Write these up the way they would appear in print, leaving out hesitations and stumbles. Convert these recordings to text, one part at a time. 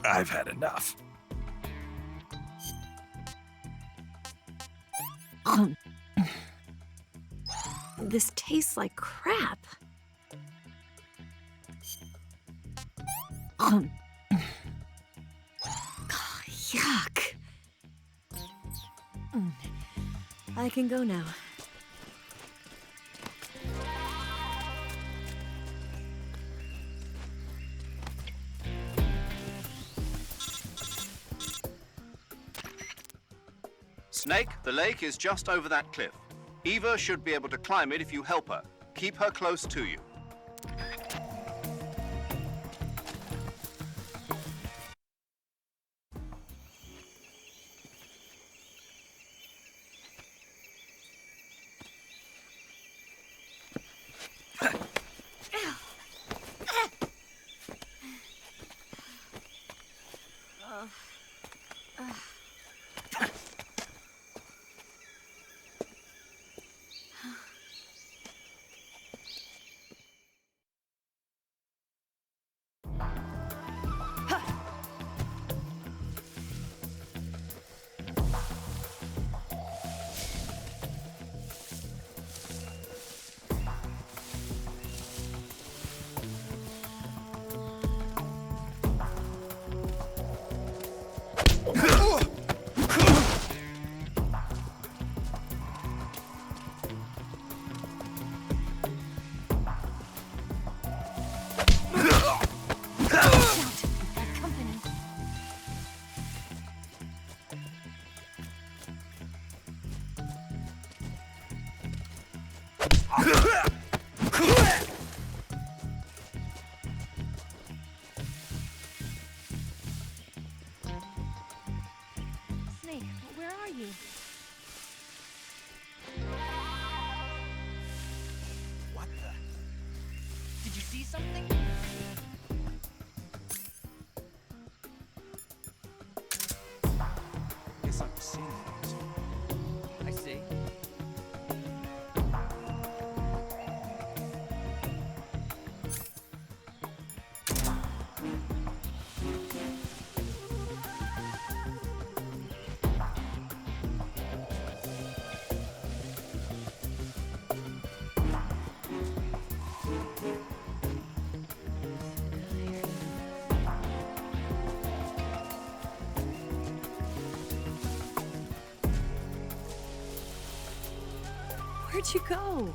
I've had enough. This tastes like crap. Yuck. I can go now. Snake, the lake is just over that cliff. Eva should be able to climb it if you help her. Keep her close to you. Snake, where are you? What the? Did you see something? Guess I'm seeing things. I see. Where'd you go?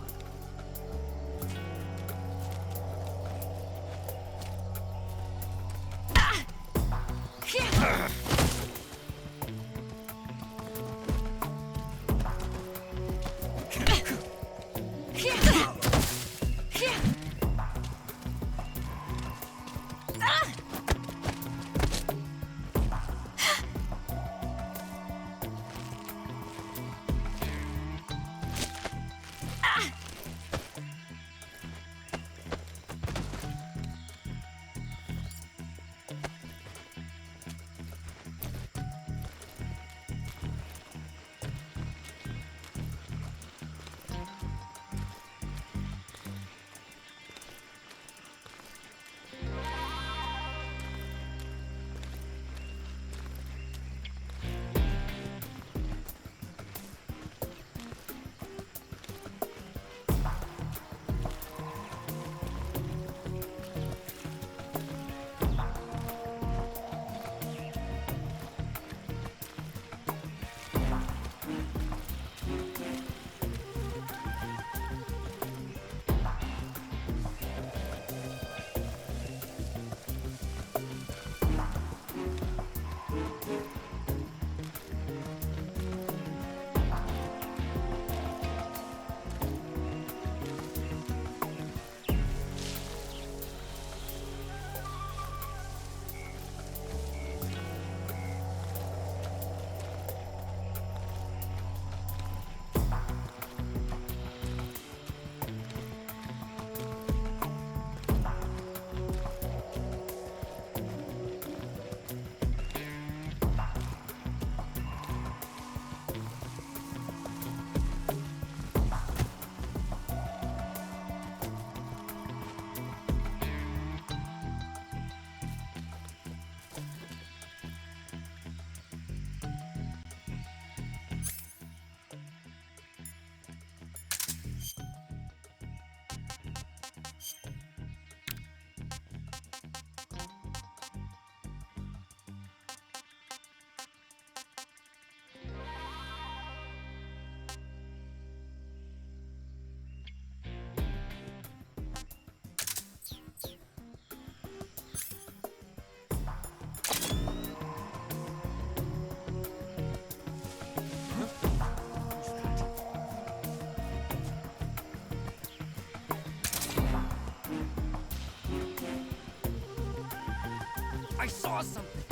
I saw something.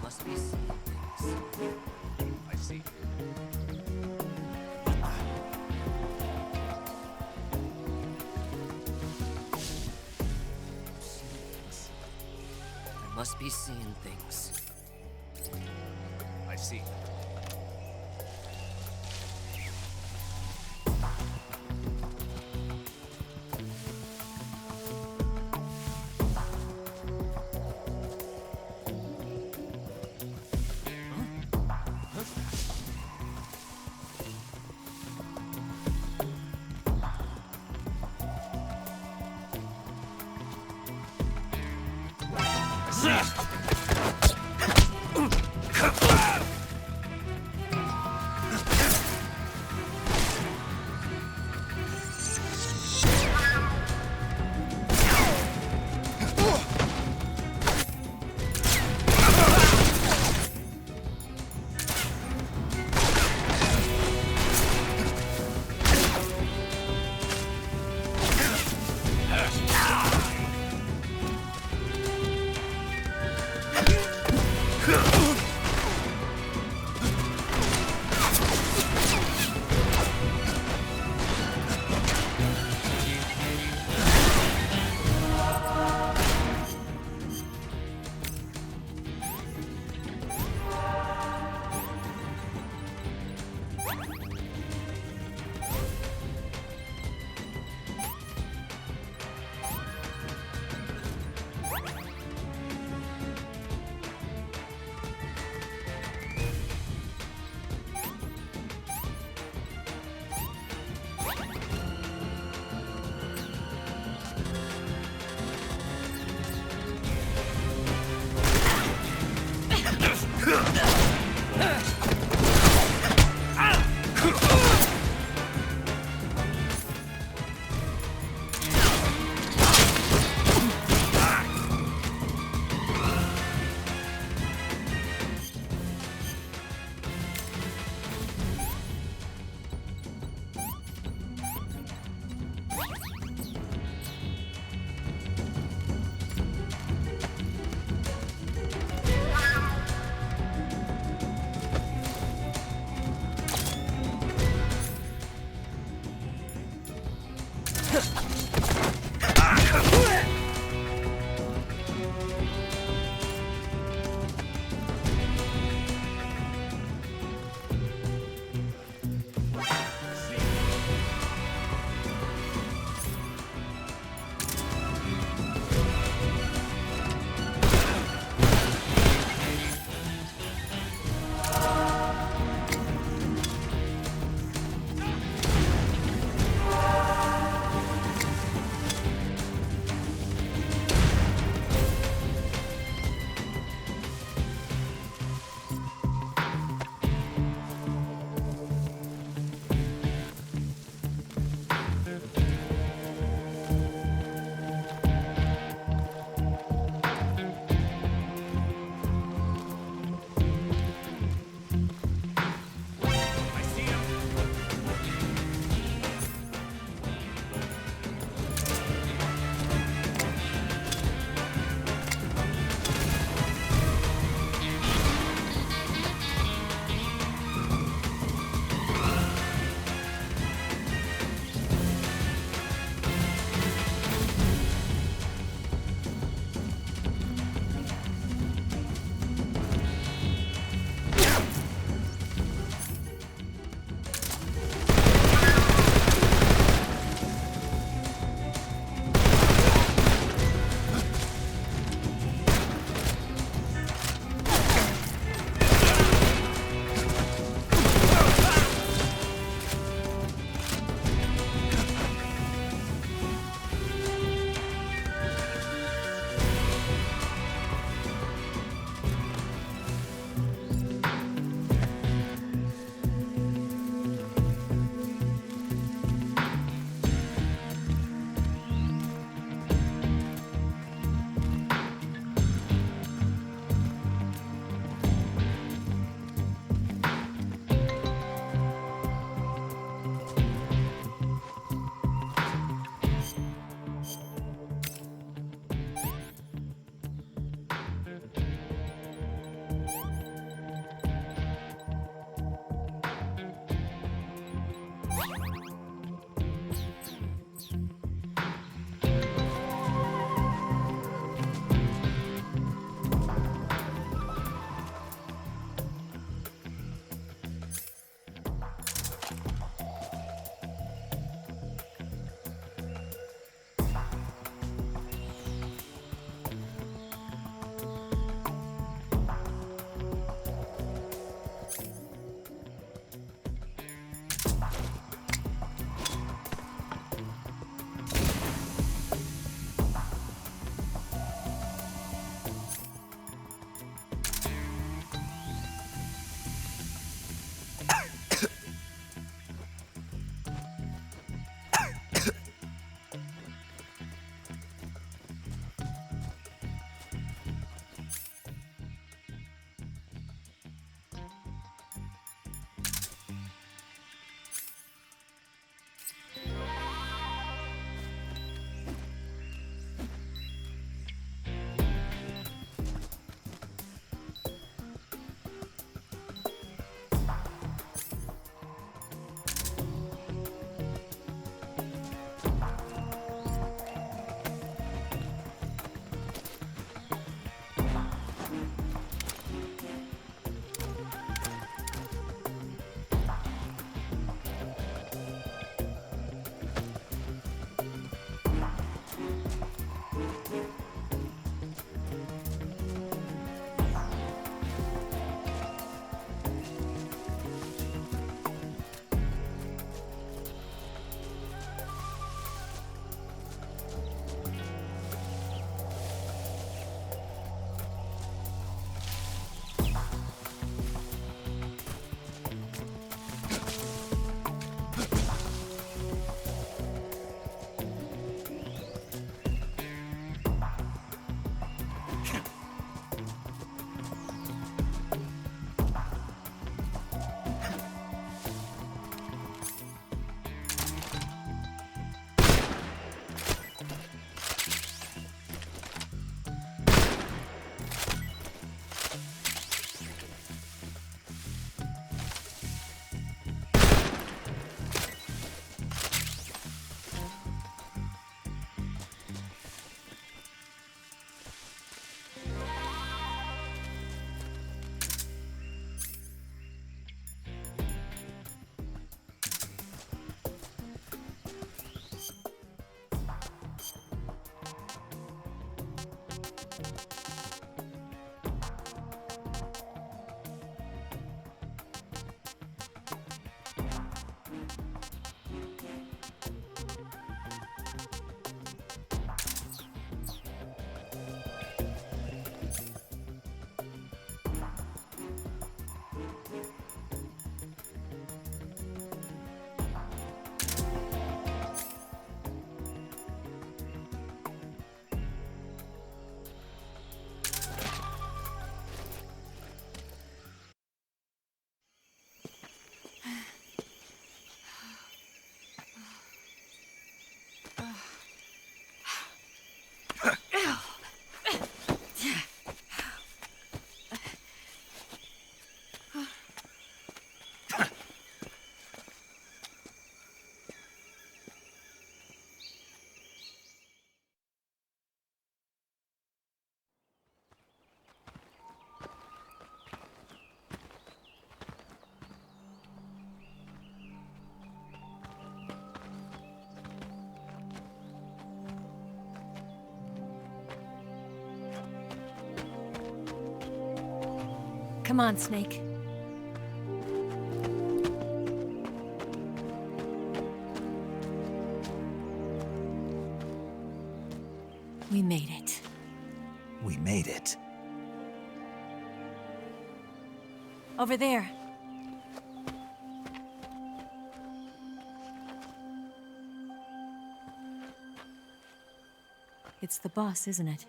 Must be seeing things. I see. I must be seeing things. I see. Come on, Snake. We made it. We made it. Over there. It's the boss, isn't it?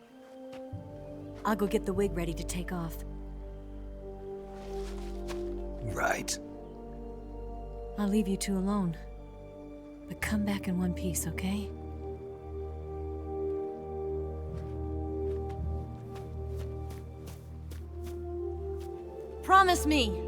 I'll go get the wig ready to take off. Right. I'll leave you two alone. But come back in one piece, okay? Promise me!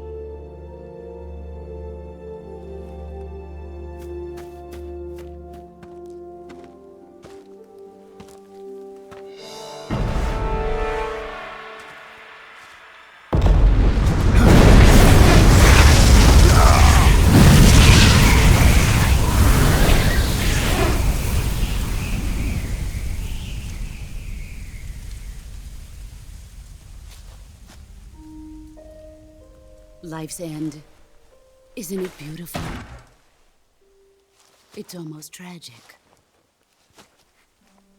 Life's end. Isn't it beautiful? It's almost tragic.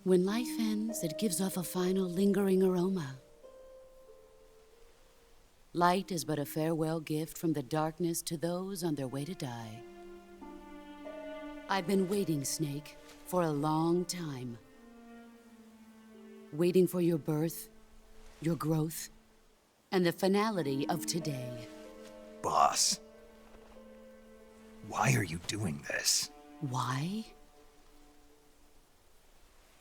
When life ends, it gives off a final lingering aroma. Light is but a farewell gift from the darkness to those on their way to die. I've been waiting, Snake, for a long time. Waiting for your birth, your growth, and the finality of today. Boss. Why are you doing this? Why?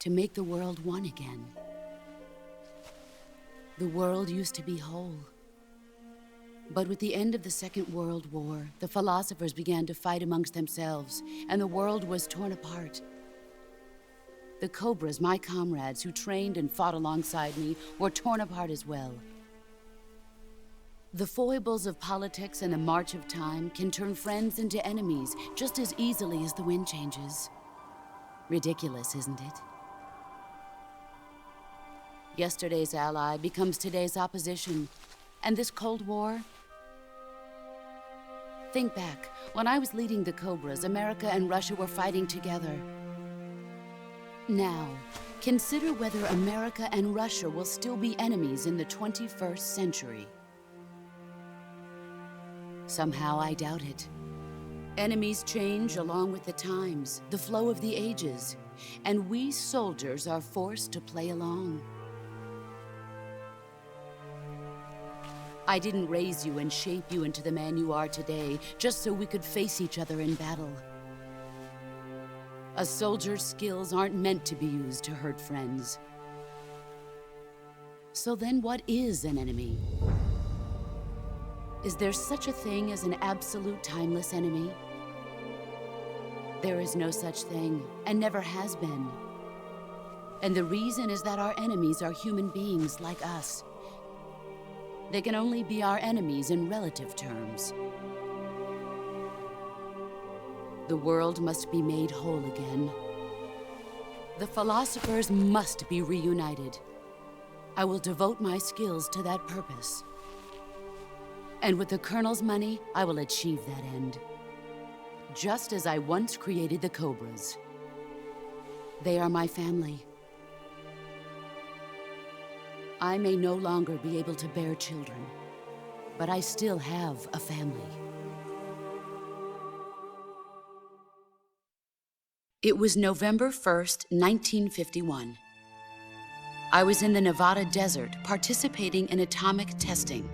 To make the world one again. The world used to be whole. But with the end of the Second World War, the philosophers began to fight amongst themselves, and the world was torn apart. The Cobras, my comrades who trained and fought alongside me, were torn apart as well. The foibles of politics and the march of time can turn friends into enemies just as easily as the wind changes. Ridiculous, isn't it? Yesterday's ally becomes today's opposition, and this Cold War... Think back. When I was leading the Cobras, America and Russia were fighting together. Now, consider whether America and Russia will still be enemies in the 21st century. Somehow I doubt it. Enemies change along with the times, the flow of the ages, and we soldiers are forced to play along. I didn't raise you and shape you into the man you are today just so we could face each other in battle. A soldier's skills aren't meant to be used to hurt friends. So then what is an enemy? Is there such a thing as an absolute timeless enemy? There is no such thing, and never has been. And the reason is that our enemies are human beings like us. They can only be our enemies in relative terms. The world must be made whole again. The philosophers must be reunited. I will devote my skills to that purpose. And with the Colonel's money, I will achieve that end. Just as I once created the Cobras. They are my family. I may no longer be able to bear children, but I still have a family. It was November 1st, 1951. I was in the Nevada desert participating in atomic testing.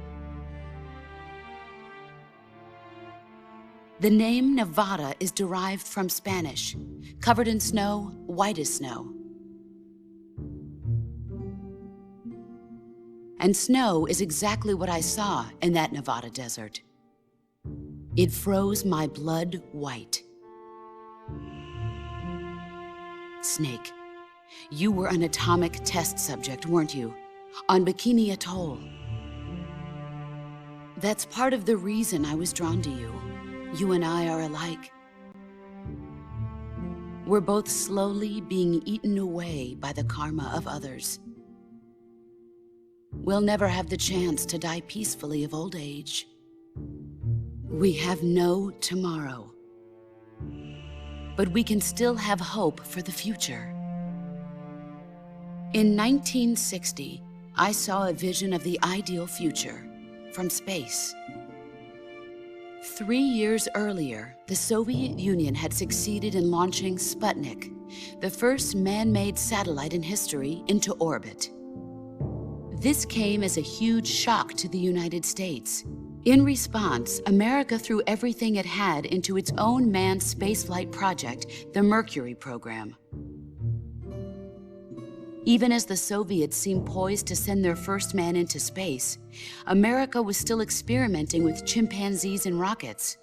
The name Nevada is derived from Spanish, covered in snow, white as snow. And snow is exactly what I saw in that Nevada desert. It froze my blood white. Snake, you were an atomic test subject, weren't you? On Bikini Atoll. That's part of the reason I was drawn to you. You and I are alike. We're both slowly being eaten away by the karma of others. we'll never have the chance to die peacefully of old age. We have no tomorrow. But we can still have hope for the future. In 1960, I saw a vision of the ideal future from space. 3 years earlier, the Soviet Union had succeeded in launching Sputnik, the first man-made satellite in history, into orbit. This came as a huge shock to the United States. In response, America threw everything it had into its own manned spaceflight project, the Mercury program. Even as the Soviets seemed poised to send their first man into space, America was still experimenting with chimpanzees and rockets.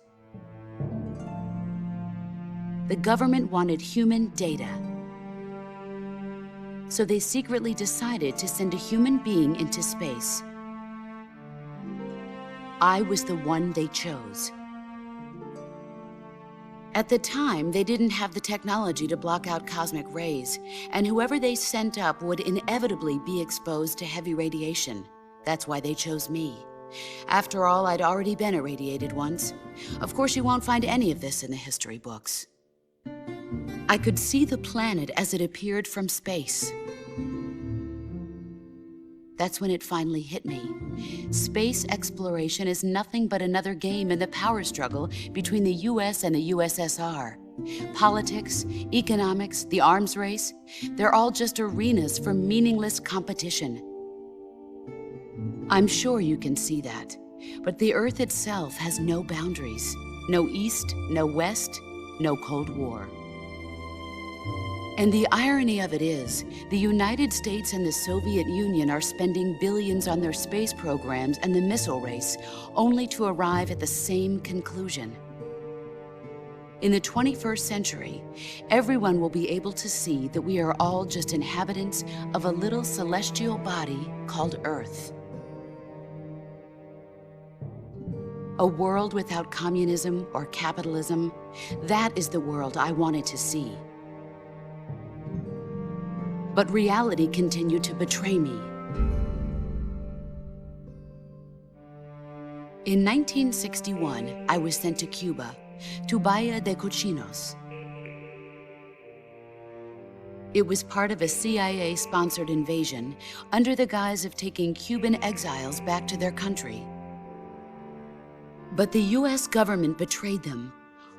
The government wanted human data. So they secretly decided to send a human being into space. I was the one they chose. At the time, they didn't have the technology to block out cosmic rays, and whoever they sent up would inevitably be exposed to heavy radiation. That's why they chose me. After all, I'd already been irradiated once. Of course, you won't find any of this in the history books. I could see the planet as it appeared from space. That's when it finally hit me. Space exploration is nothing but another game in the power struggle between the US and the USSR. Politics, economics, the arms race, they're all just arenas for meaningless competition. I'm sure you can see that, but the Earth itself has no boundaries. No East, no West, no Cold War. And the irony of it is, the United States and the Soviet Union are spending billions on their space programs and the missile race, only to arrive at the same conclusion. In the 21st century, everyone will be able to see that we are all just inhabitants of a little celestial body called Earth. A world without communism or capitalism, that is the world I wanted to see. But reality continued to betray me. In 1961, I was sent to Cuba, to Bahia de Cochinos. It was part of a CIA-sponsored invasion under the guise of taking Cuban exiles back to their country. But the US government betrayed them.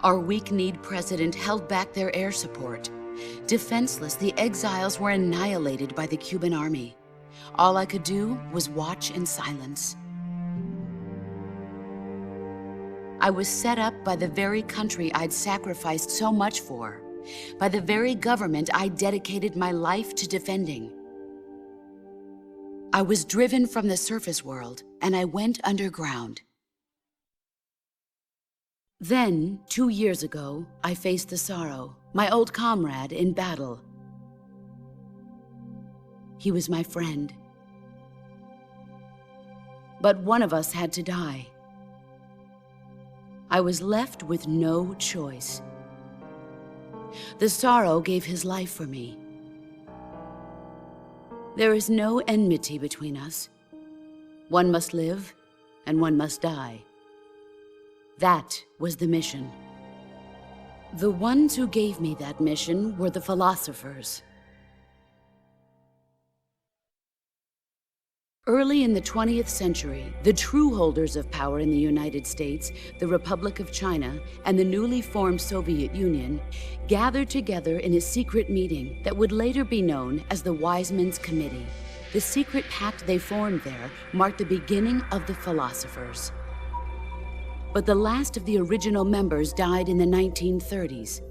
Our weak-kneed president held back their air support. Defenseless, the exiles were annihilated by the Cuban army. All I could do was watch in silence. I was set up by the very country I'd sacrificed so much for, by the very government I dedicated my life to defending. I was driven from the surface world, and I went underground. Then, 2 years ago, I faced the Sorrow, my old comrade in battle. He was my friend. But one of us had to die. I was left with no choice. The Sorrow gave his life for me. There is no enmity between us. One must live, and one must die. That was the mission. The ones who gave me that mission were the philosophers. Early in the 20th century, the true holders of power in the United States, the Republic of China, and the newly formed Soviet Union gathered together in a secret meeting that would later be known as the Wise Men's Committee. The secret pact they formed there marked the beginning of the philosophers. But the last of the original members died in the 1930s.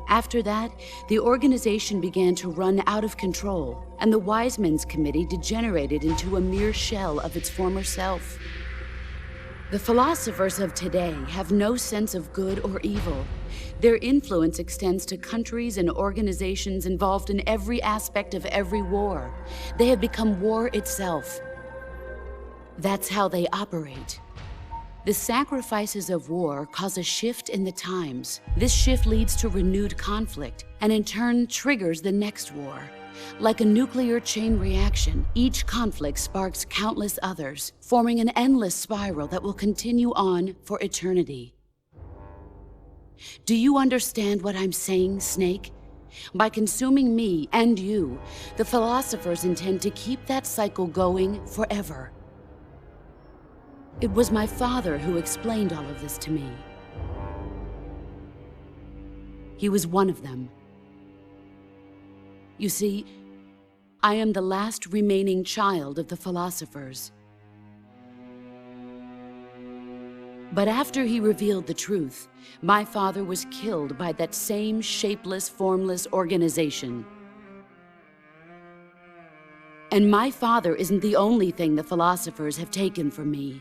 After that, the organization began to run out of control, and the Wise Men's Committee degenerated into a mere shell of its former self. The philosophers of today have no sense of good or evil. Their influence extends to countries and organizations involved in every aspect of every war. They have become war itself. That's how they operate. The sacrifices of war cause a shift in the times. This shift leads to renewed conflict, and in turn triggers the next war. Like a nuclear chain reaction, each conflict sparks countless others, forming an endless spiral that will continue on for eternity. Do you understand what I'm saying, Snake? By consuming me and you, the philosophers intend to keep that cycle going forever. It was my father who explained all of this to me. He was one of them. You see, I am the last remaining child of the philosophers. But after he revealed the truth, my father was killed by that same shapeless, formless organization. And my father isn't the only thing the philosophers have taken from me.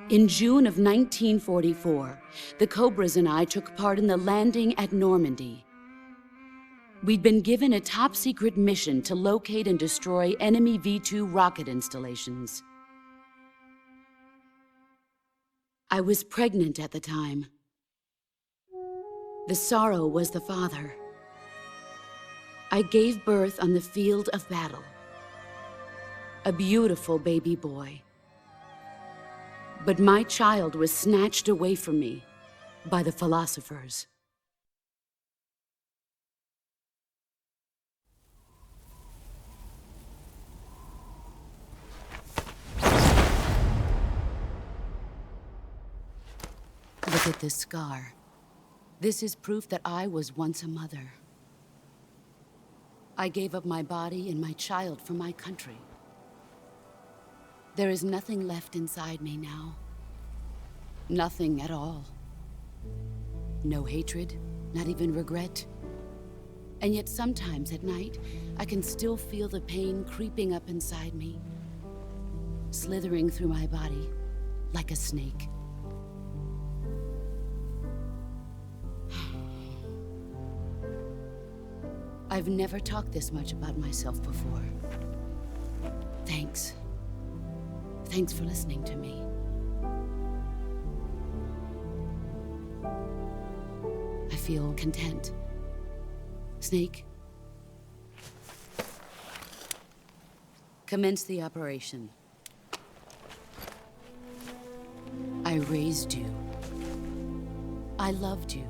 In June of 1944, the Cobras and I took part in the landing at Normandy. We'd been given a top-secret mission to locate and destroy enemy V-2 rocket installations. I was pregnant at the time. The sorrow was the father. I gave birth on the field of battle. A beautiful baby boy. But my child was snatched away from me by the philosophers. Look at this scar. This is proof that I was once a mother. I gave up my body and my child for my country. There is nothing left inside me now. Nothing at all. No hatred, not even regret. And yet sometimes at night, I can still feel the pain creeping up inside me, slithering through my body like a snake. I've never talked this much about myself before. Thanks. Thanks for listening to me. I feel content. Snake? Commence the operation. I raised you. I loved you.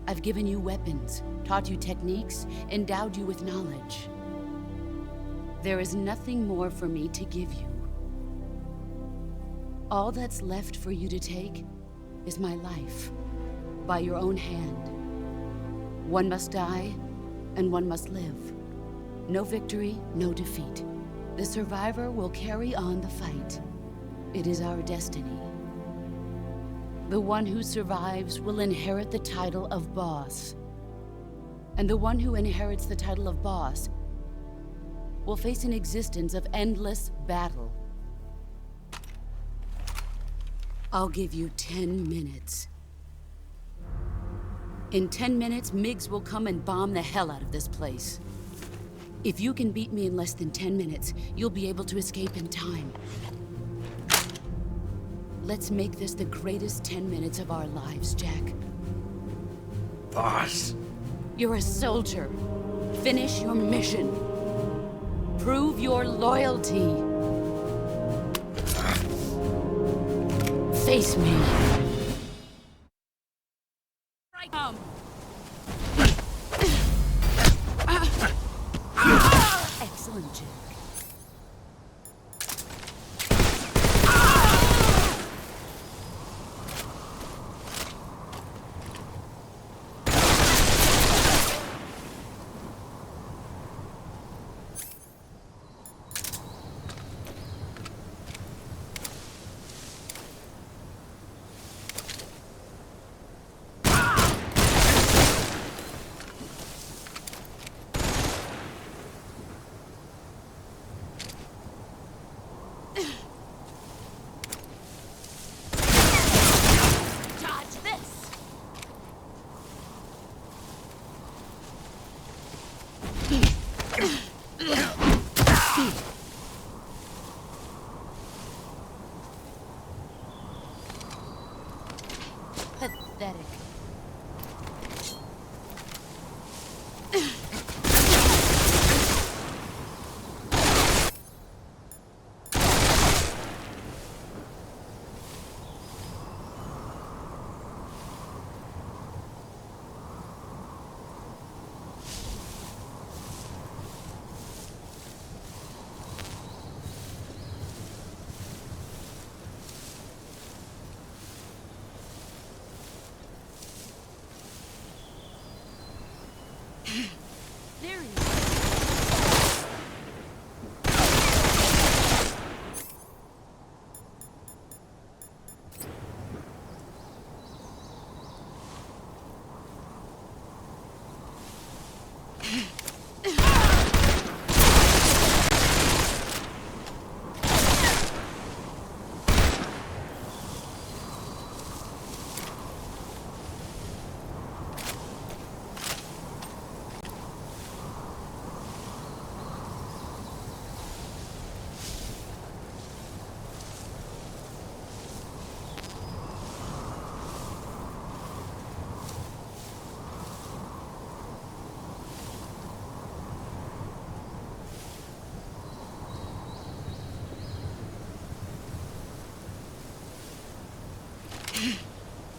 I've given you weapons, taught you techniques, endowed you with knowledge. There is nothing more for me to give you. All that's left for you to take is my life, by your own hand. One must die, and one must live. No victory, no defeat. The survivor will carry on the fight. It is our destiny. The one who survives will inherit the title of boss. And the one who inherits the title of boss will face an existence of endless battle. I'll give you 10 minutes. In 10 minutes, Miggs will come and bomb the hell out of this place. If you can beat me in less than 10 minutes, you'll be able to escape in time. Let's make this the greatest 10 minutes of our lives, Jack. Boss. You're a soldier. Finish your mission. Prove your loyalty. Face me. Excellent, Jack. There he is.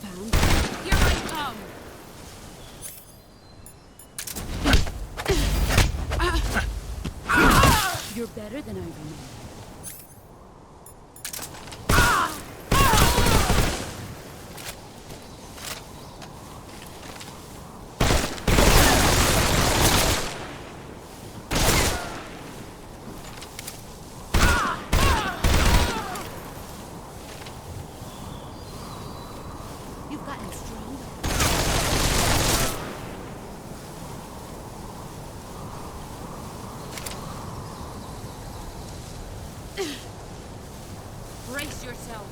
Found. Here I come. You're better than I remember. You've gotten stronger. Brace yourself.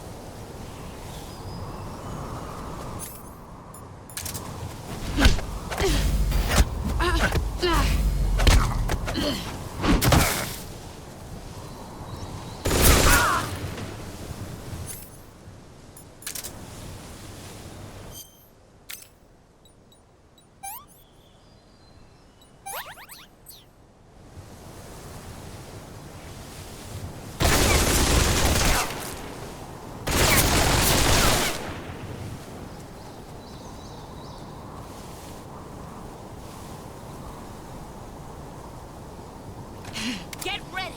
Get ready!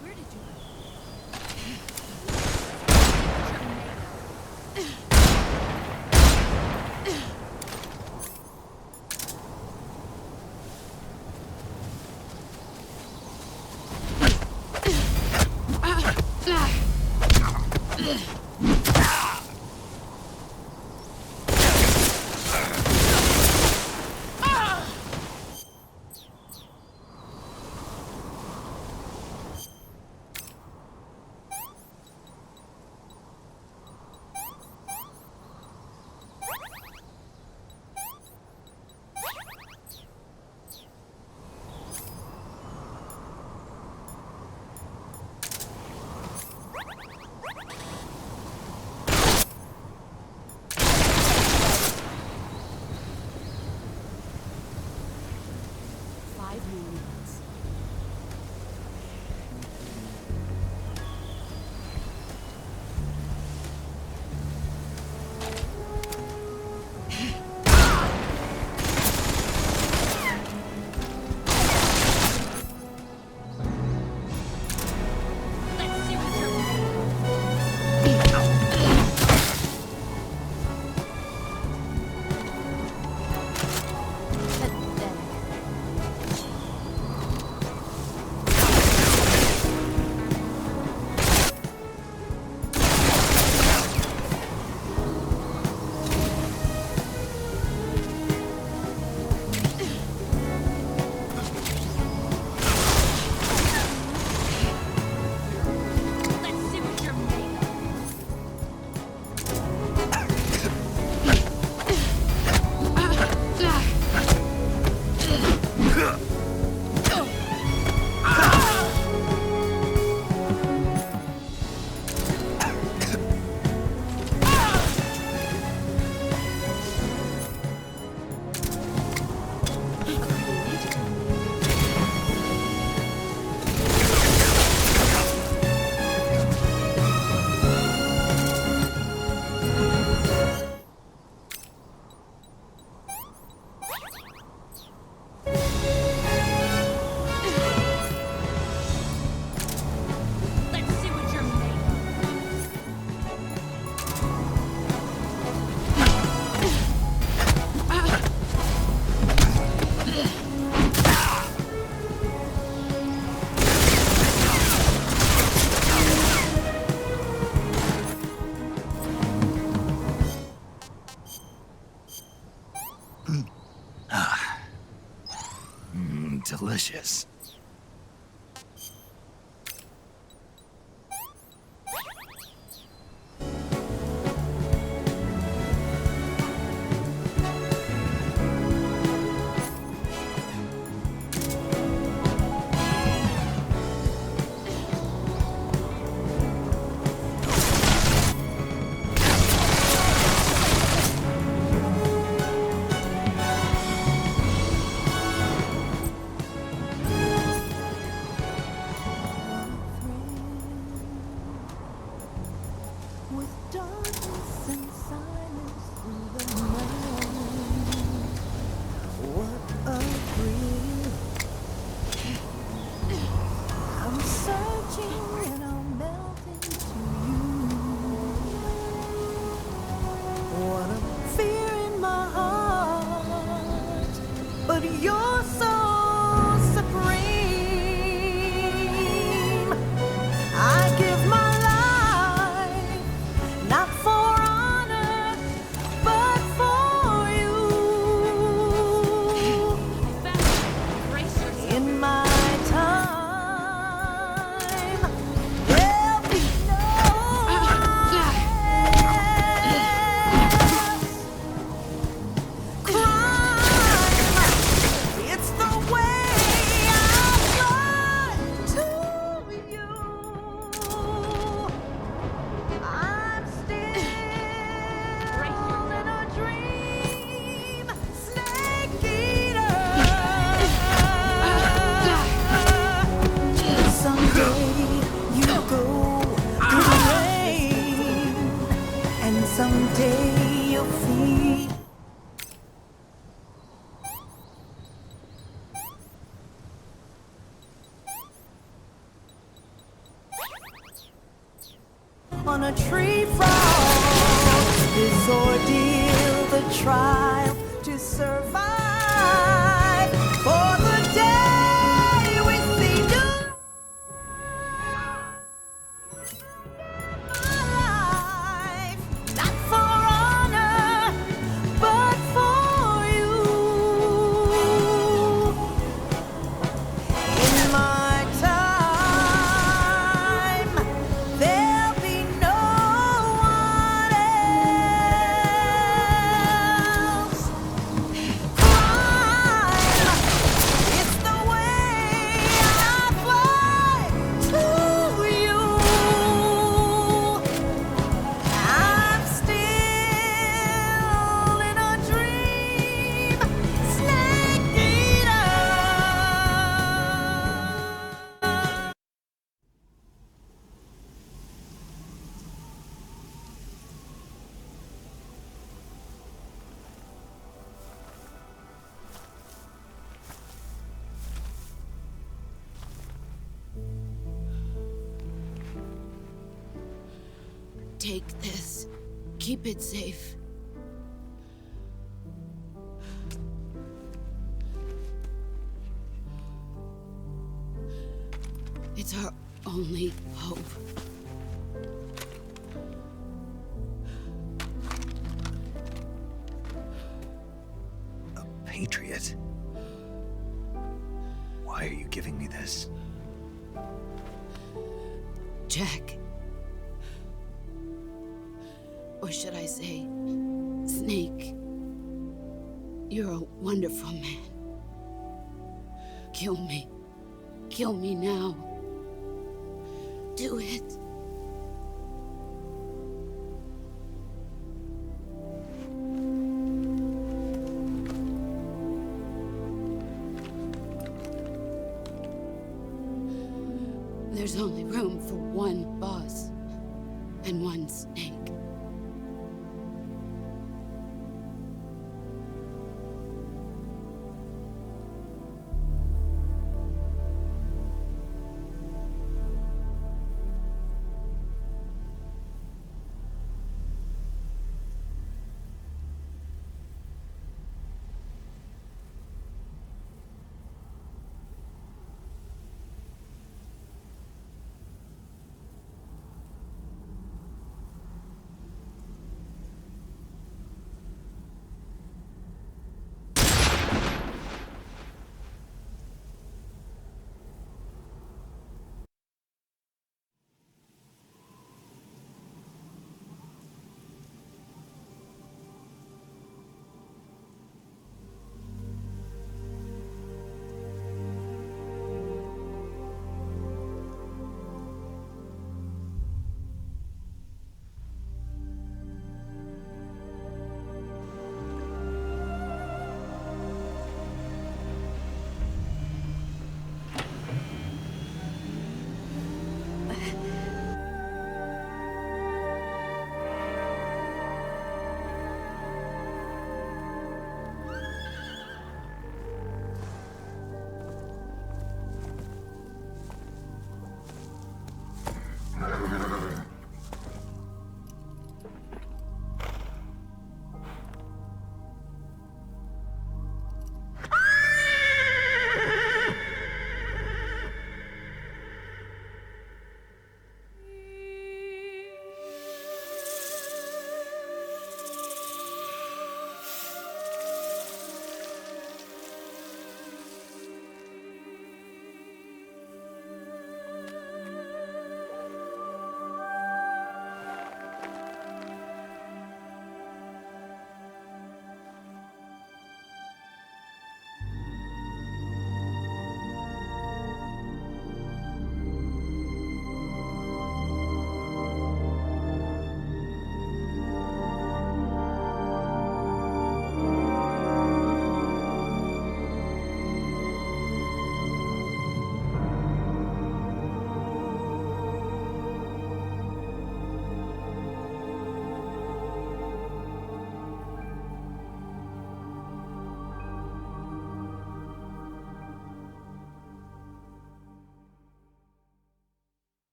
Where did you go? delicious. With darkness and silence through the night. What a thrill. I'm searching and I'll melt into you. What a fear in my heart, but you're so supreme. I give my life not for honor, but for you. In my time, there'll be no one else. Crime, it's the way I fly to you. I'm still in a dream, snake eater. Someday you go through the rain, and someday you'll feel. On a tree frog, this ordeal, the trial to survive. For the day we see you, my life, not for honor, but for you. In my time, there'll be no one else. Crime, it's the way I fly to you. I'm still in a dream, snake eater. Take this. Keep it safe. It's our only hope. A patriot? Why are you giving me this? Jack. Or should I say, Snake. You're a wonderful man. Kill me. Kill me now. Do it. There's only room for one boss and one snake.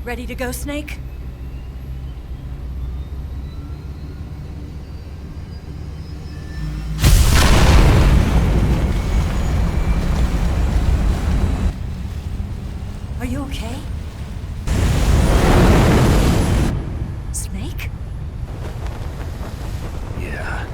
Ready to go, Snake? Are you okay? Snake? Yeah.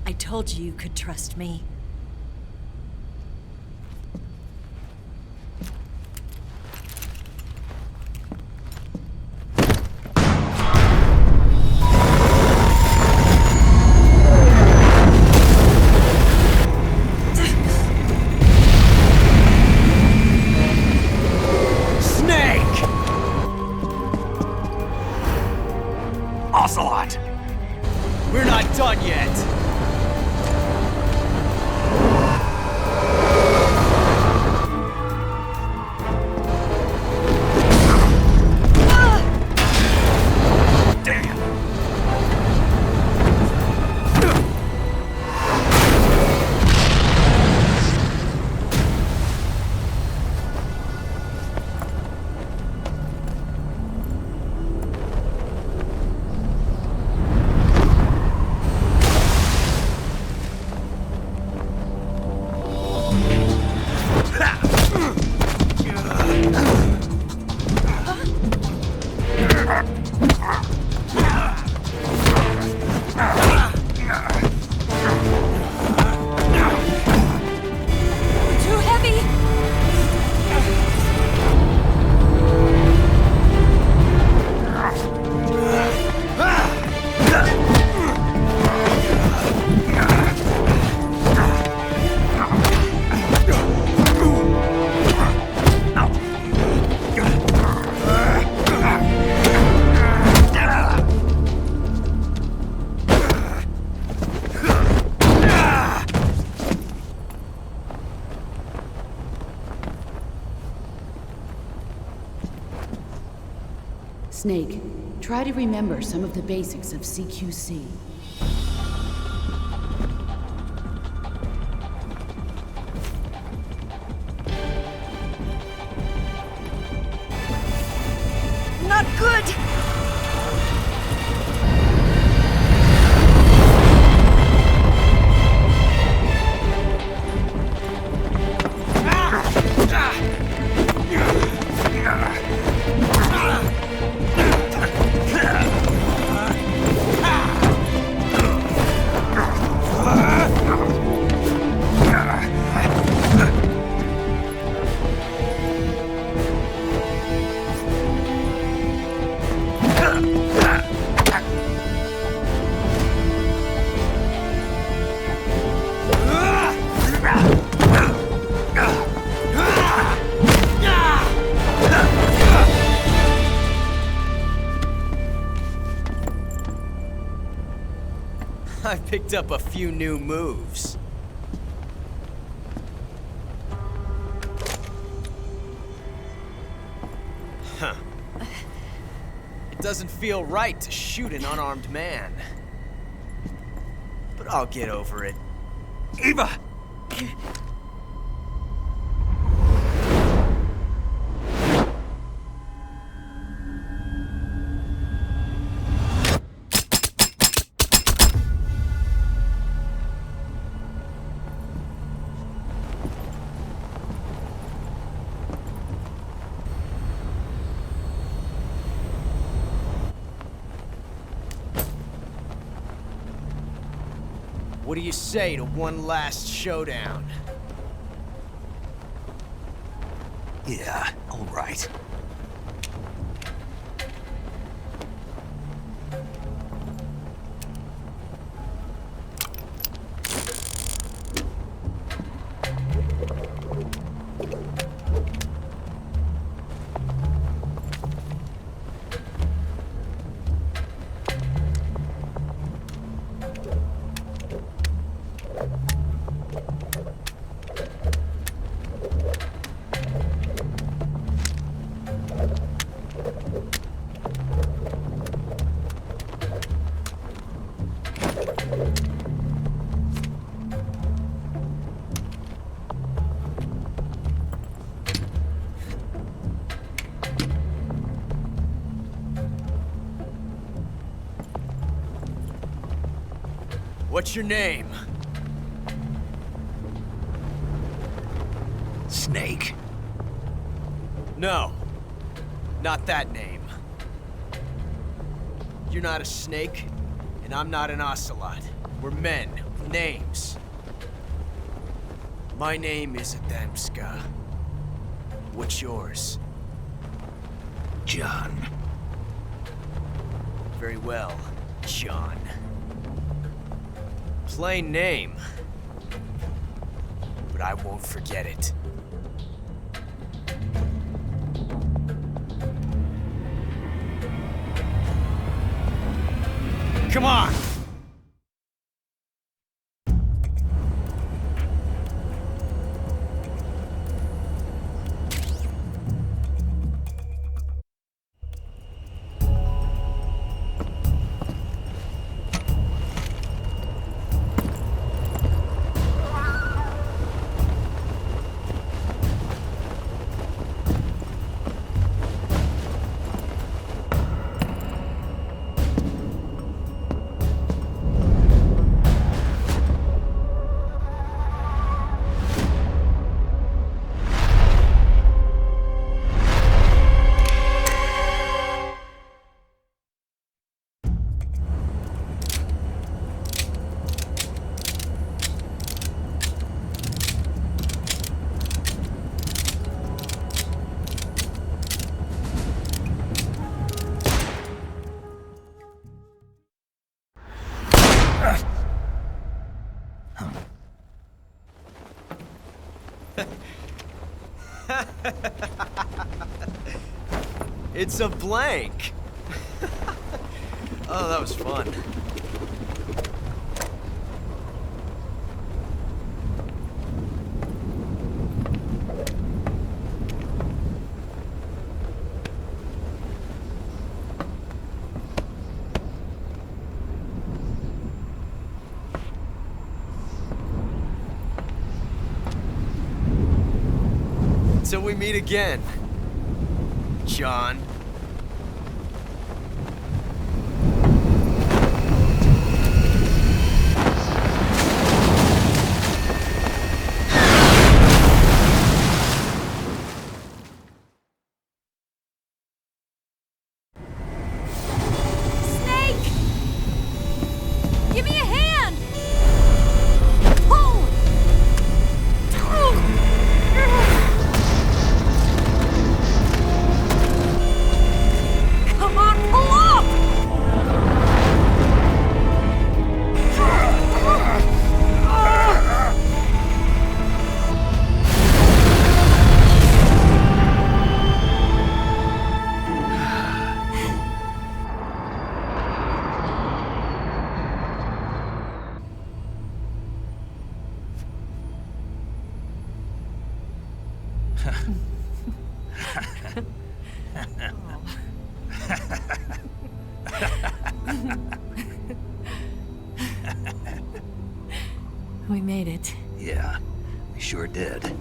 I told you you could trust me. Snake! Ocelot! We're not done yet! Damn! Too heavy! Snake, try to remember some of the basics of CQC. Not good! I've picked up a few new moves. Huh. It doesn't feel right to shoot an unarmed man. But I'll get over it. Eva! What do you say to one last showdown? Yeah, all right. What's your name? Snake. No. Not that name. You're not a snake, and I'm not an ocelot. We're men with names. My name is Adamska. What's yours? John. Very well, John. Plain name. But I won't forget it. Come on! It's a blank. Oh, that was fun. Until we meet again, John. Snake! Give me a hand! Pull! Come on, pull up! We made it. Yeah, we sure did.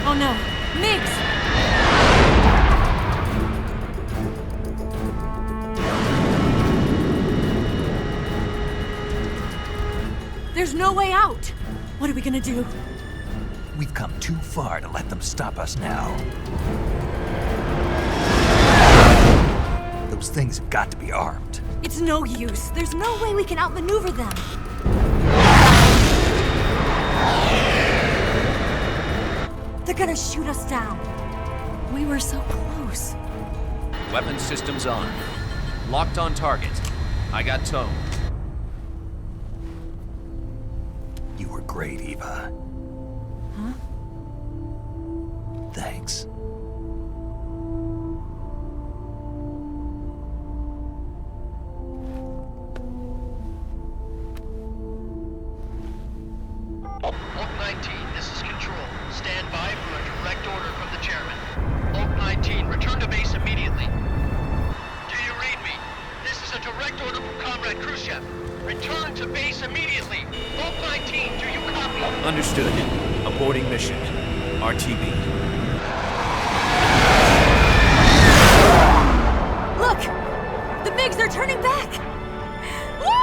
Oh no, Mix! There's no way out! What are we gonna do? We've come too far to let them stop us now. Those things have got to be armed. It's no use. There's no way we can outmaneuver them. They're gonna shoot us down. We were so close. Weapons systems on. Locked on target. I got tone. You were great, Eva. Huh? Thanks. Comrade Khrushchev. Return to base immediately. Vault 19, do you copy? Understood. Aborting mission. RTB. Look! The MiGs are turning back! Woo!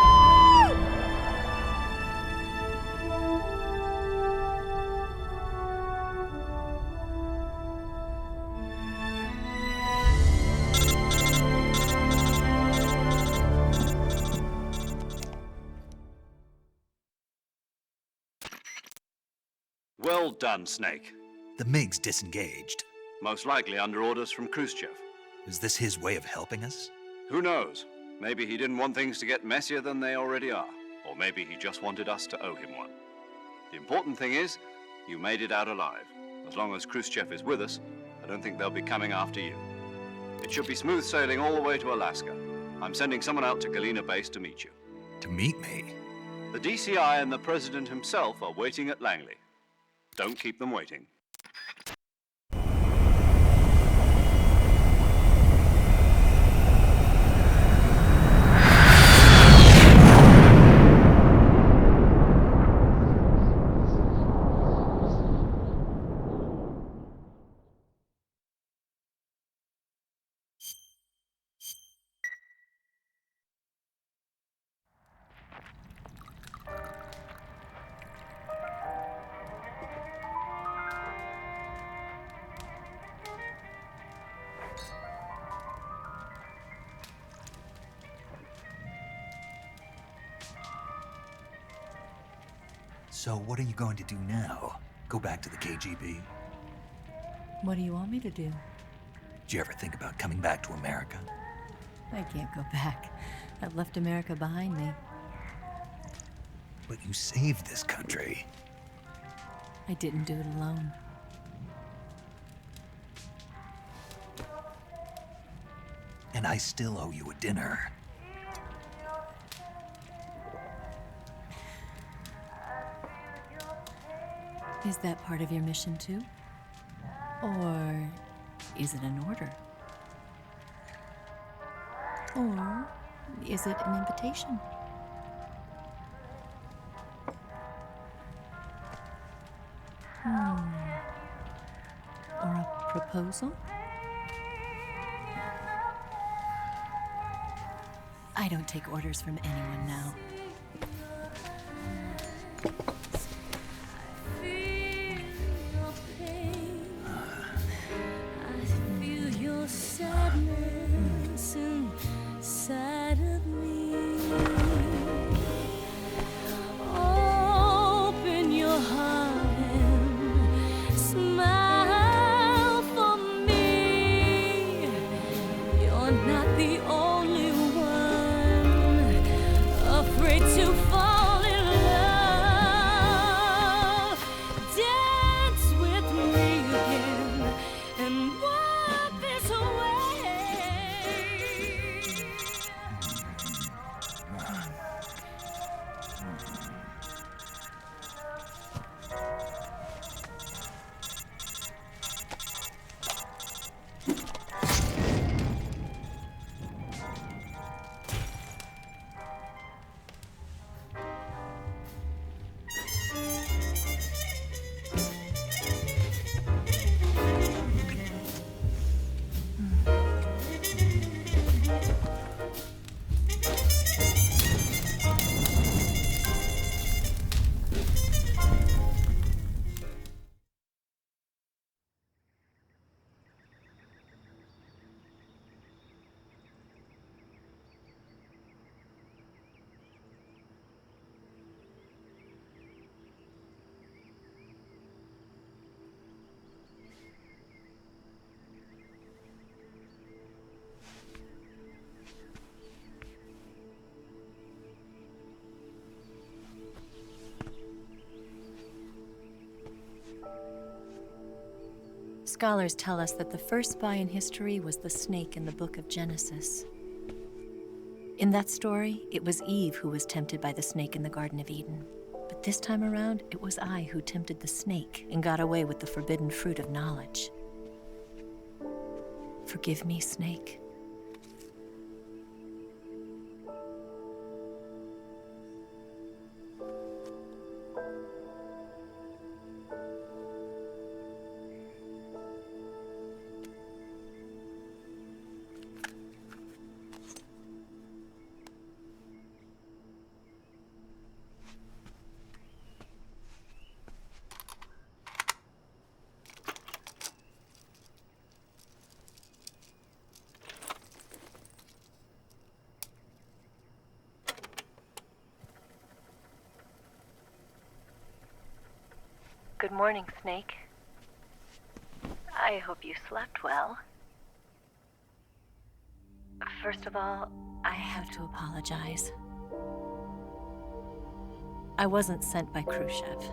Well done, Snake. The MiG's disengaged. Most likely under orders from Khrushchev. Is this his way of helping us? Who knows? Maybe he didn't want things to get messier than they already are. Or maybe he just wanted us to owe him one. The important thing is, you made it out alive. As long as Khrushchev is with us, I don't think they'll be coming after you. It should be smooth sailing all the way to Alaska. I'm sending someone out to Galena Base to meet you. To meet me? The DCI and the President himself are waiting at Langley. Don't keep them waiting. So what are you going to do now? Go back to the KGB? What do you want me to do? Did you ever think about coming back to America? I can't go back. I've left America behind me. But you saved this country. I didn't do it alone. And I still owe you a dinner. Is that part of your mission too? Or is it an order? Or is it an invitation? Or a proposal? I don't take orders from anyone now. Scholars tell us that the first spy in history was the snake in the book of Genesis. In that story, it was Eve who was tempted by the snake in the Garden of Eden. But this time around, it was I who tempted the snake and got away with the forbidden fruit of knowledge. Forgive me, Snake. Good morning, Snake. I hope you slept well. First of all, I have to apologize. I wasn't sent by Khrushchev.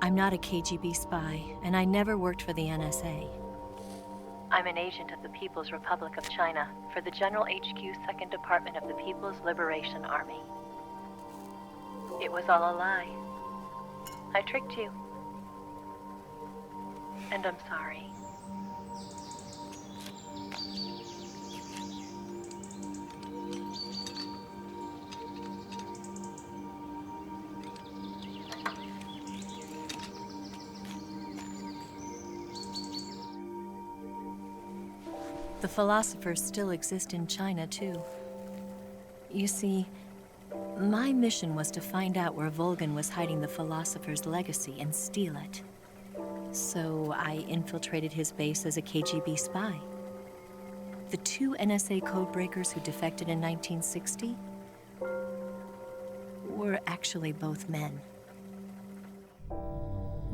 I'm not a KGB spy, and I never worked for the NSA. I'm an agent of the People's Republic of China for the General HQ 2nd Department of the People's Liberation Army. It was all a lie. I tricked you. And I'm sorry. The philosophers still exist in China, too. You see, my mission was to find out where Volgin was hiding the philosopher's legacy and steal it. So I infiltrated his base as a KGB spy. The 2 NSA codebreakers who defected in 1960 were actually both men.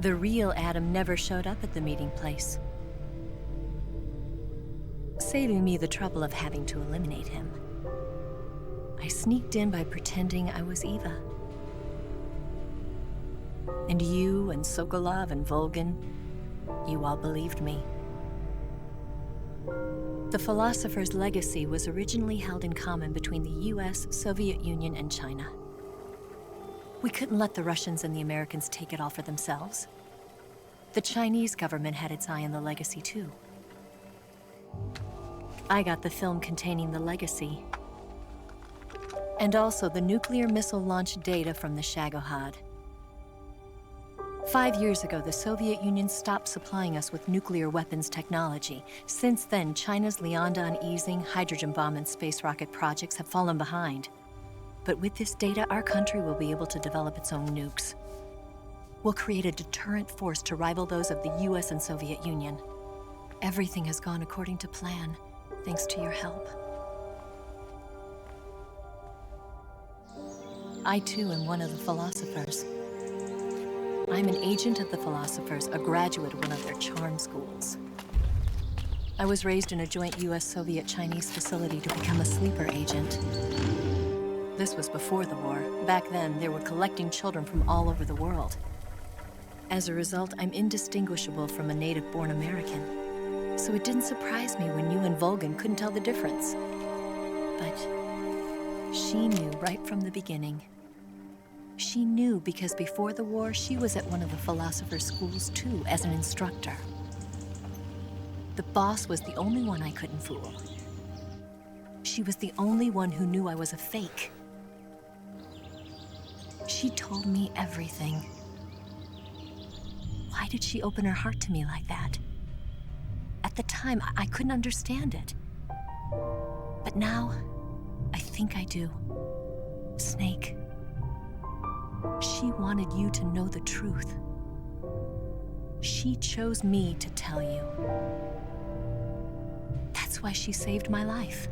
The real Adam never showed up at the meeting place, saving me the trouble of having to eliminate him. I sneaked in by pretending I was Eva. And you and Sokolov and Volgin, you all believed me. The philosopher's legacy was originally held in common between the US, Soviet Union, and China. We couldn't let the Russians and the Americans take it all for themselves. The Chinese government had its eye on the legacy, too. I got the film containing the legacy, and also the nuclear missile launch data from the Shagohod. 5 years ago, the Soviet Union stopped supplying us with nuclear weapons technology. Since then, China's Liaodong easing, hydrogen bomb, and space rocket projects have fallen behind. But with this data, our country will be able to develop its own nukes. We'll create a deterrent force to rival those of the US and Soviet Union. Everything has gone according to plan, thanks to your help. I, too, am one of the philosophers. I'm an agent of the philosophers, a graduate of one of their charm schools. I was raised in a joint US-Soviet-Chinese facility to become a sleeper agent. This was before the war. Back then, they were collecting children from all over the world. As a result, I'm indistinguishable from a native-born American. So it didn't surprise me when you and Volgin couldn't tell the difference. But she knew right from the beginning. She knew because before the war, she was at one of the philosopher's schools too, as an instructor. The boss was the only one I couldn't fool. She was the only one who knew I was a fake. She told me everything. Why did she open her heart to me like that? At the time, I couldn't understand it. But now, I think I do. Snake. She wanted you to know the truth. She chose me to tell you. That's why she saved my life.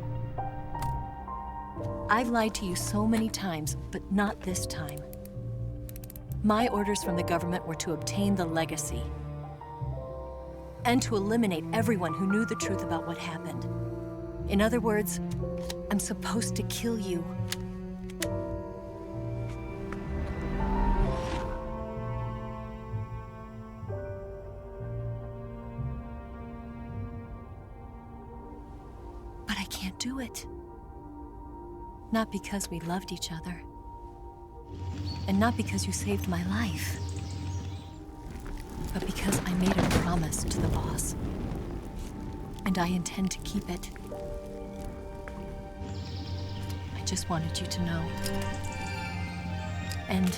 I've lied to you so many times, but not this time. My orders from the government were to obtain the legacy and to eliminate everyone who knew the truth about what happened. In other words, I'm supposed to kill you. But I can't do it. Not because we loved each other. And not because you saved my life. But because I made a promise to the boss. And I intend to keep it. I just wanted you to know. And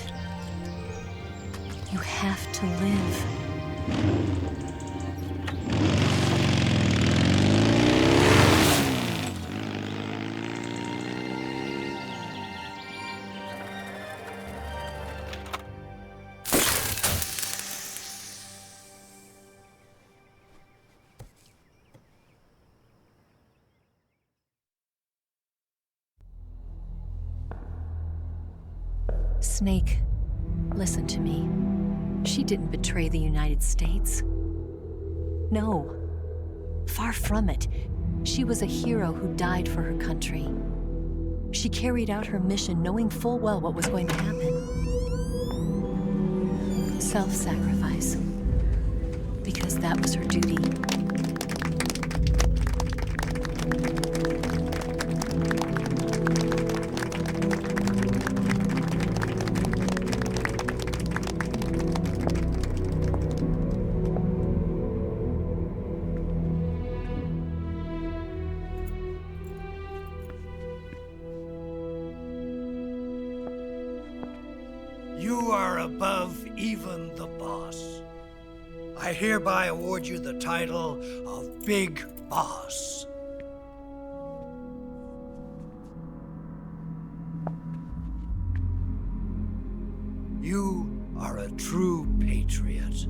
you have to live. Snake, Listen to me. She didn't betray the United States. No. Far from it. She was a hero who died for her country. She carried out her mission knowing full well what was going to happen. Self-sacrifice. Because that was her duty. You are above even the boss. I hereby award you the title of Big Boss. You are a true patriot.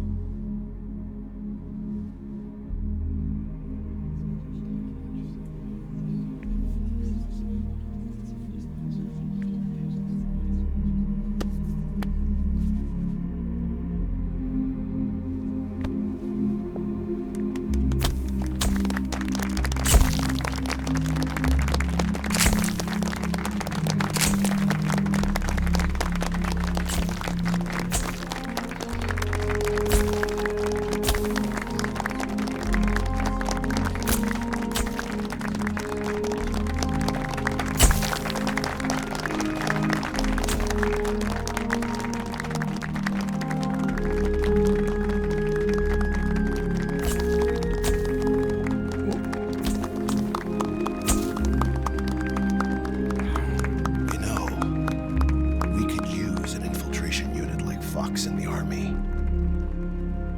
In the army.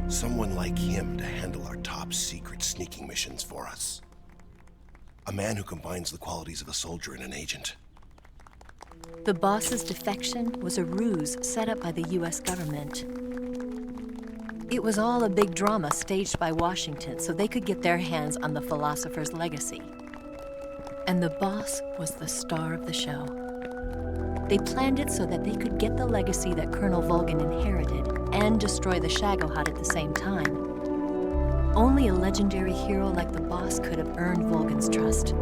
Someone like him to handle our top secret sneaking missions for us. A man who combines the qualities of a soldier and an agent. The boss's defection was a ruse set up by the US government. It was all a big drama staged by Washington so they could get their hands on the philosopher's legacy. And the boss was the star of the show. They planned it so that they could get the legacy that Colonel Volgin inherited and destroy the Shagohod at the same time. Only a legendary hero like the boss could have earned Volgin's trust.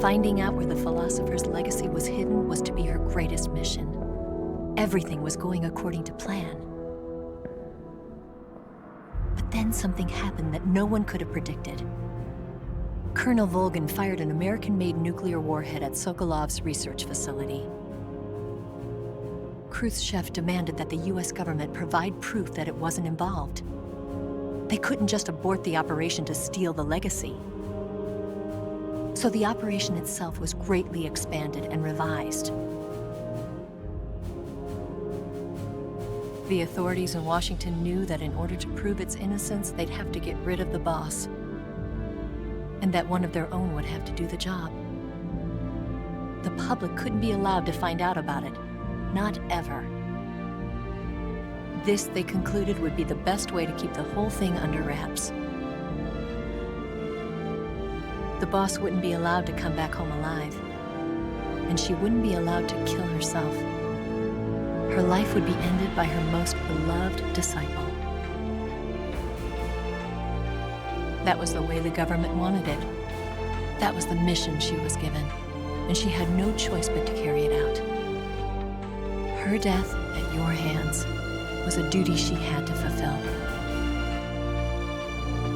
Finding out where the philosopher's legacy was hidden was to be her greatest mission. Everything was going according to plan. But then something happened that no one could have predicted. Colonel Volgin fired an American-made nuclear warhead at Sokolov's research facility. Khrushchev demanded that the US government provide proof that it wasn't involved. They couldn't just abort the operation to steal the legacy. So the operation itself was greatly expanded and revised. The authorities in Washington knew that in order to prove its innocence, they'd have to get rid of the boss, and that one of their own would have to do the job. The public couldn't be allowed to find out about it. Not ever. This, they concluded, would be the best way to keep the whole thing under wraps. The boss wouldn't be allowed to come back home alive, and she wouldn't be allowed to kill herself. Her life would be ended by her most beloved disciple. That was the way the government wanted it. That was the mission she was given, and she had no choice but to carry it out. Her death at your hands was a duty she had to fulfill.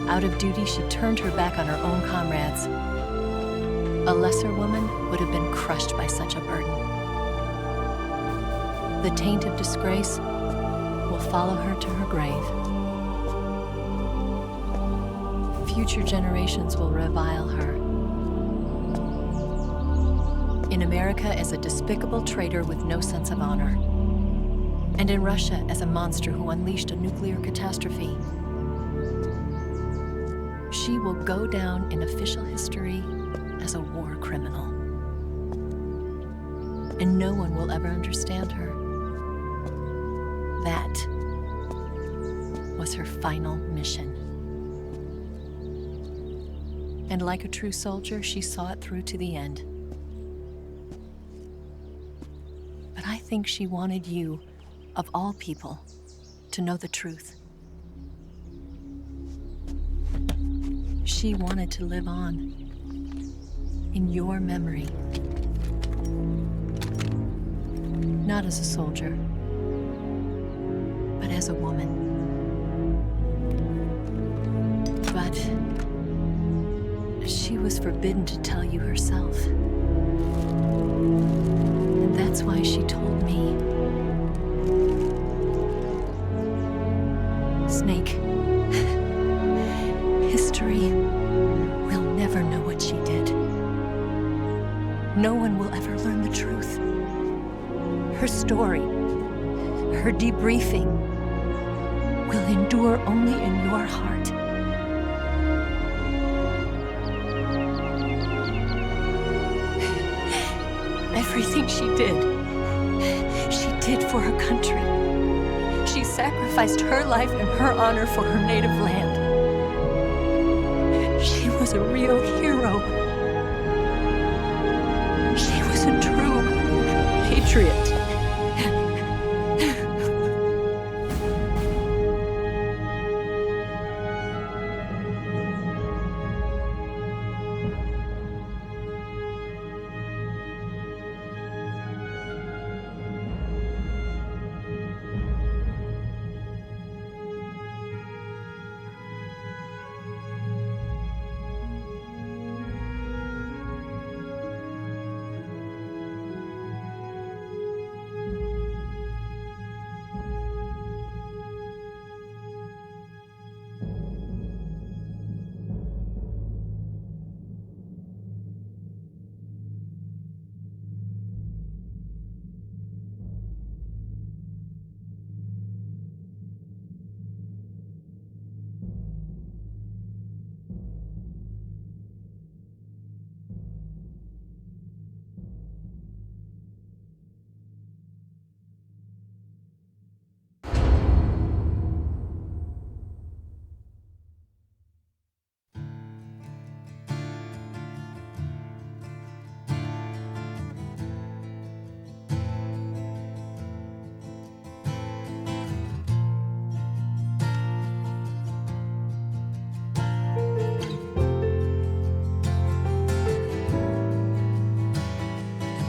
Out of duty, she turned her back on her own comrades. A lesser woman would have been crushed by such a burden. The taint of disgrace will follow her to her grave. Future generations will revile her. In America as a despicable traitor with no sense of honor. And in Russia as a monster who unleashed a nuclear catastrophe. She will go down in official history as a war criminal. And no one will ever understand her. That was her final mission. And like a true soldier, she saw it through to the end. But I think she wanted you of all people, to know the truth. She wanted to live on in your memory. Not as a soldier, but as a woman. But she was forbidden to tell you herself. And that's why she told me. Snake, history will never know what she did. No one will ever learn the truth. Her story, her debriefing, will endure only in your heart. Everything she did for her country. She sacrificed her life and her honor for her native land. She was a real hero. She was a true patriot.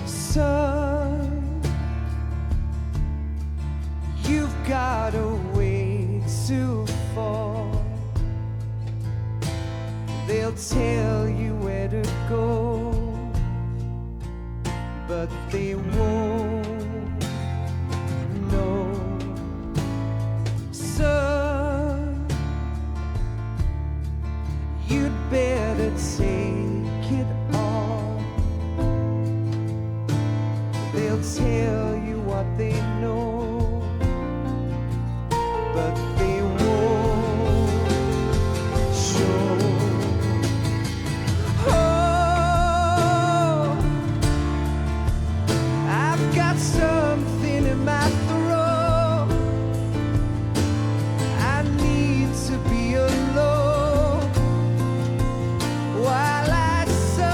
Son, you've got a way to fall. They'll tell you where to go, but they won't know. Son, you'd better take it all. They'll tell you what they know, but they won't show. Oh, I've got something in my throat. I need to be alone while I suffer.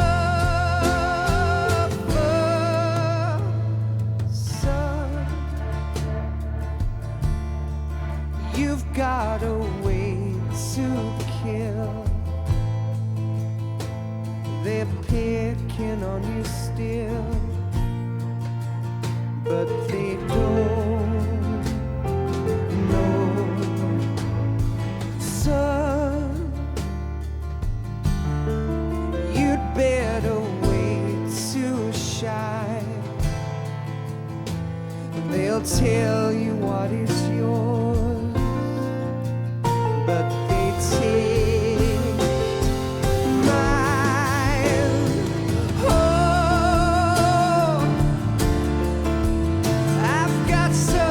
Son, you've got a way to kill. They're picking on you still, but they don't know. Son, you'd better wait to shine. They'll tell you what is yours, but they take mine. Oh, I've got some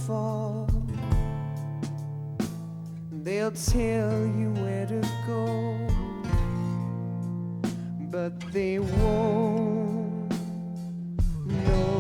fall. They'll tell you where to go, but they won't know.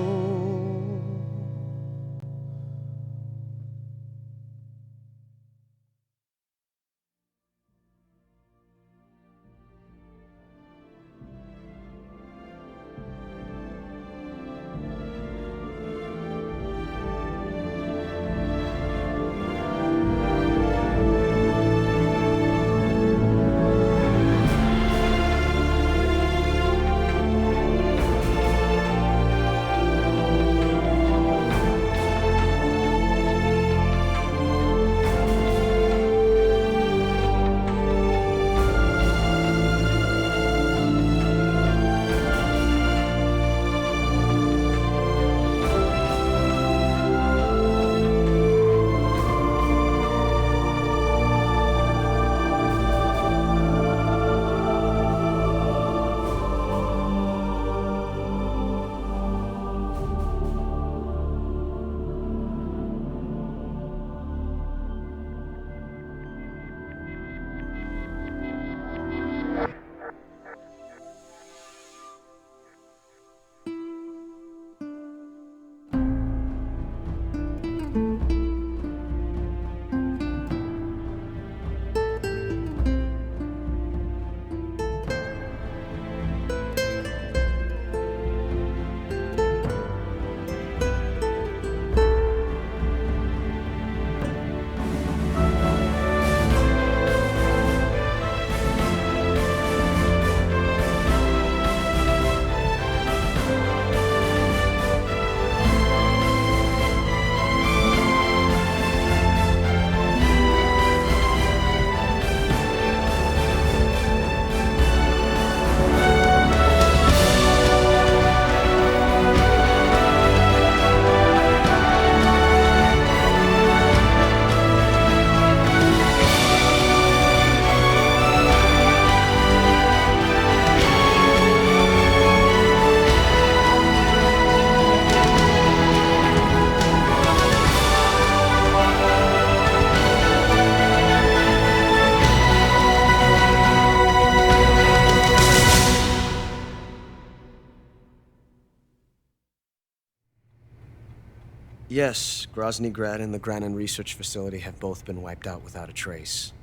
Yes, Grozny Grad and the Granin Research Facility have both been wiped out without a trace.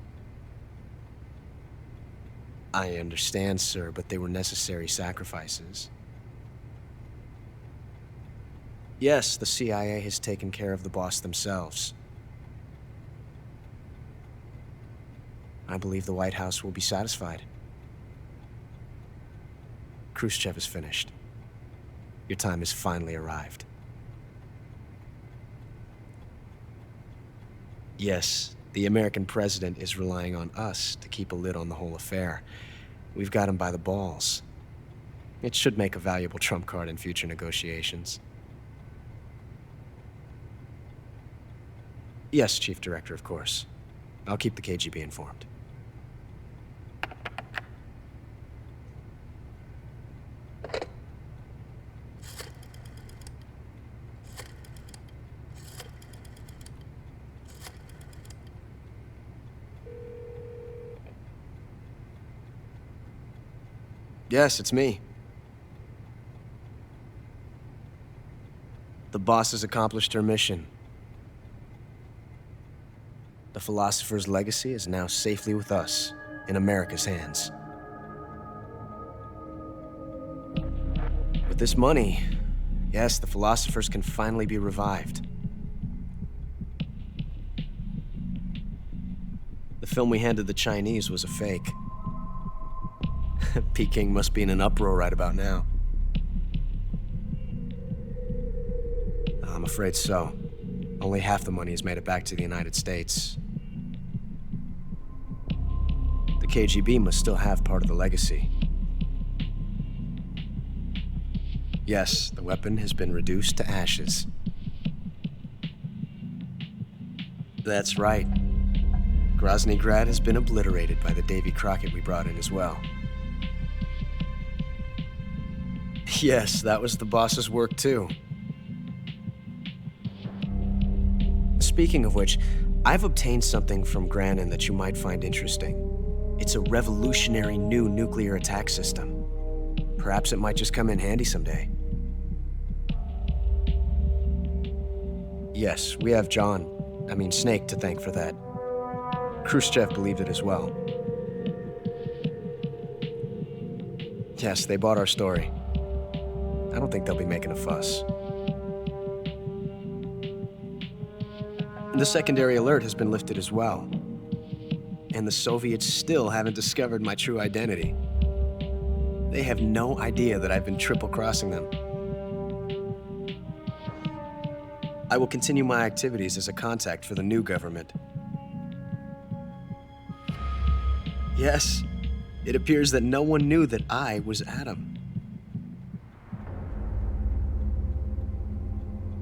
I understand, sir, but they were necessary sacrifices. Yes, the CIA has taken care of the boss themselves. I believe the White House will be satisfied. Khrushchev is finished. Your time has finally arrived. Yes, the American president is relying on us to keep a lid on the whole affair. We've got him by the balls. It should make a valuable trump card in future negotiations. Yes, Chief Director, of course. I'll keep the KGB informed. Yes, it's me. The boss has accomplished her mission. The philosopher's legacy is now safely with us, in America's hands. With this money, yes, the philosophers can finally be revived. The film we handed the Chinese was a fake. Peking must be in an uproar right about now. I'm afraid so. Only half the money has made it back to the United States. The KGB must still have part of the legacy. Yes, the weapon has been reduced to ashes. That's right. Grozny Grad has been obliterated by the Davy Crockett we brought in as well. Yes, that was the boss's work too. Speaking of which, I've obtained something from Grannon that you might find interesting. It's a revolutionary new nuclear attack system. Perhaps it might just come in handy someday. Yes, we have Snake to thank for that. Khrushchev believed it as well. Yes, they bought our story. I don't think they'll be making a fuss. The secondary alert has been lifted as well. And the Soviets still haven't discovered my true identity. They have no idea that I've been triple-crossing them. I will continue my activities as a contact for the new government. Yes, it appears that no one knew that I was Adam.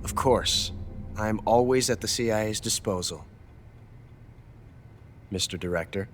Of course, I am always at the CIA's disposal, Mr. Director.